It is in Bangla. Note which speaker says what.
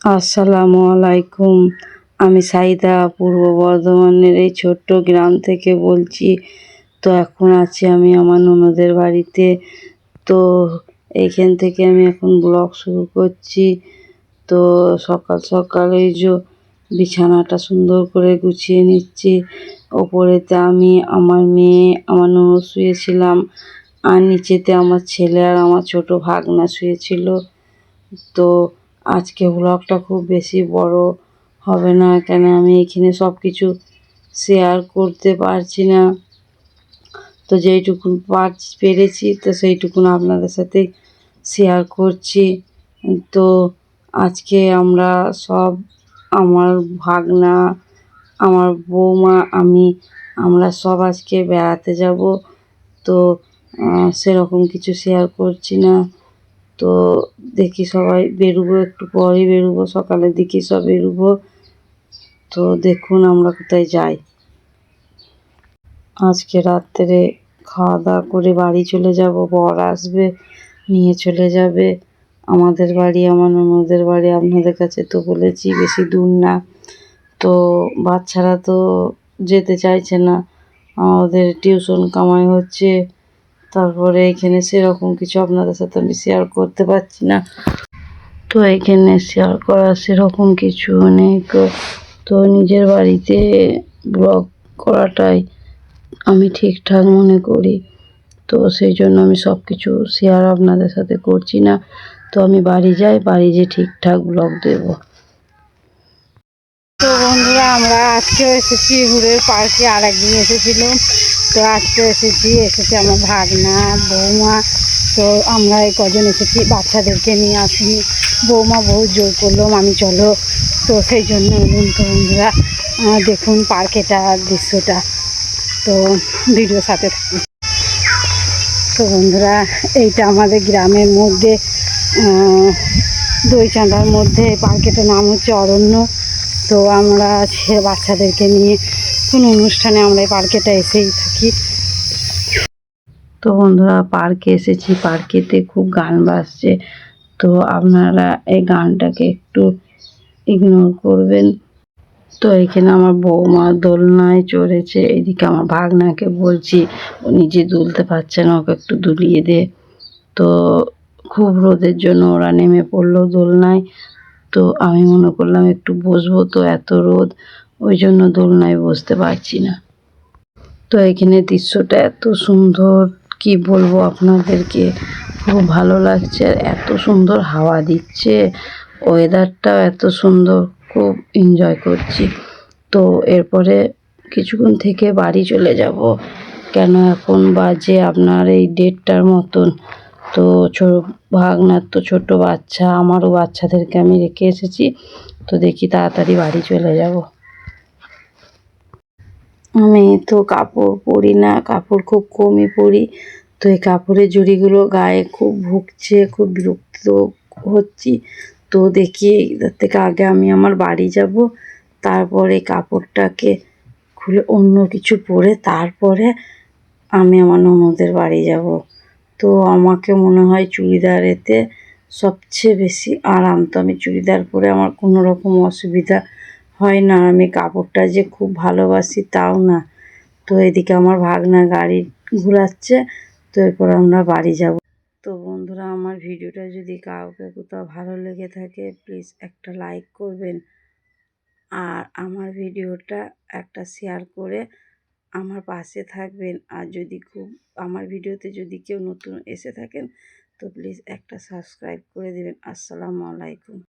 Speaker 1: আসসালামু আলাইকুম। আমি সাইদা পূর্ব বর্ধমানের এই ছোট্ট গ্রাম থেকে বলছি। তো এখন আছি আমি আমার ননদের বাড়িতে। তো এইখান থেকে আমি এখন ব্লগ শুরু করছি। তো সকাল সকাল এই যে বিছানাটা সুন্দর করে গুছিয়ে নিচ্ছি। ওপরেতে আমি, আমার মেয়ে, আমার ননদ শুয়েছিলাম, আর নিচেতে আমার ছেলে আর আমার ছোট ভাগনা শুয়েছিল। তো আজকে ব্লগটা খুব বেশি বড় হবে না, কেন আমি এখানে সব কিছু শেয়ার করতে পারছি না। তো যেইটুকুন পেরেছি তো সেইটুকুন আপনাদের সাথে শেয়ার করছি। তো আজকে আমরা সব, আমার ভাগনা, আমার বৌমা, আমরা সব আজকে বেড়াতে যাব। তো সেরকম কিছু শেয়ার করছি না। তো দেখি সবাই বেরোবো, একটু পরেই বেরোবো, সকালের দিকে সব বেরোবো। তো দেখুন আমরা কোথায় যাই। আজকে রাত্রে খাওয়া দাওয়া করে বাড়ি চলে যাব। বর আসবে, নিয়ে চলে যাবে আমাদের বাড়ি, আমার ননদের বাড়ি। আপনাদের কাছে তো বলেছি বেশি দূর না। তো বাচ্চারা তো যেতে চাইছে না, আমাদের টিউশন কামাই হচ্ছে। তারপরে এখানে সেরকম কিছু আপনাদের সাথে আমি শেয়ার করতে পারছি না। তো এখানে শেয়ার করার সেরকম কিছু নেই। তো নিজের বাড়িতে ব্লগ করাটাই আমি ঠিকঠাক মনে করি। তো সেই জন্য আমি সব কিছু শেয়ার আপনাদের সাথে করছি না। তো আমি বাড়ি যাই, বাড়ি যেয়ে ঠিকঠাক ব্লগ দেব। তো বন্ধুরা, আমরা আজকেও এসেছি হুড়ের পার্কে, আর একদিন এসেছিলাম। তো আজকে এসেছি আমার ভাগনা, বৌমা। তো আমরা এই কজন এসেছি, বাচ্চাদেরকে নিয়ে আসিনি। বৌমা বহু জোর করলো আমি চলো। তো সেই জন্য এলাম। তো বন্ধুরা দেখুন পার্কেটা, দৃশ্যটা। তো ভিডিও সাথে থাকুন। তো বন্ধুরা, এইটা আমাদের গ্রামের মধ্যে দইচাঁদার মধ্যে পার্কেটার নাম হচ্ছে অরণ্য। তো আমরা বাচ্চাদেরকে নিয়ে কোনো অনুষ্ঠানে আমরা এই পার্কেটা এসেই থাকি। তো বন্ধুরা, পার্কে এসেছি, পার্কেতে খুব গান বাজছে। তো আপনারা এই গানটাকে একটু ইগনোর করবেন। তো এখানে আমার বৌমা দোলনায় চড়েছে। এদিকে আমার ভাগনাকে বলছি, ও নিজে দুলতে পারছে না, ওকে একটু দুলিয়ে দে। তো খুব রোদের জন্য ওরা নেমে পড়লো দোলনায়। তো আমি মনে করলাম একটু বসবো, তো এত রোদ, ওই জন্য দোলনায় বসতে পারছি না। তো এখানে দৃশ্যটা এত সুন্দর, কি বলবো আপনাদেরকে, খুব ভালো লাগছে। আর এত সুন্দর হাওয়া দিচ্ছে, ওয়েদারটাও এত সুন্দর, খুব এনজয় করছি। তো এরপরে কিছুক্ষণ থেকে বাড়ি চলে যাব, কেন এখন বাজে আপনার এই 1:30টার মতন। তো ভাগনার তো ছোট বাচ্চা, আমারও বাচ্চাদেরকে আমি রেখে এসেছি। তো দেখি তাড়াতাড়ি বাড়ি চলে যাব। আমি তো কাপড় পরি না, কাপড় খুব কমই পরি। তো এই কাপড়ের জড়িগুলো গায়ে খুব ভুগছে, খুব বিরক্ত হচ্ছি। তো দেখি এটার থেকে আগে আমি আমার বাড়ি যাব, তারপরে কাপড়টাকে খুলে অন্য কিছু পরে তারপরে আমি আমার ননদের বাড়ি যাব। তো আমাকে মনে হয় চুড়িদারেতে সবচেয়ে বেশি আরাম। তো আমি চুড়িদার পরে আমার কোনো রকম অসুবিধা হয় না। আমি কাপড়টা যে খুব ভালোবাসি তাও না। তো এদিকে আমার ভাগনা গাড়ি ঘোরাচ্ছে। তো এরপর আমরা বাড়ি যাব। তো বন্ধুরা, আমার ভিডিওটা যদি কাউকে কোথাও ভালো লেগে থাকে প্লিজ একটা লাইক করবেন, আর আমার ভিডিওটা একটা শেয়ার করে আমার পাশে থাকবেন। আর যদি আমার ভিডিওতে যদি কেউ নতুন এসে থাকেন তো প্লিজ একটা সাবস্ক্রাইব করে দেবেন। আসসালামু আলাইকুম।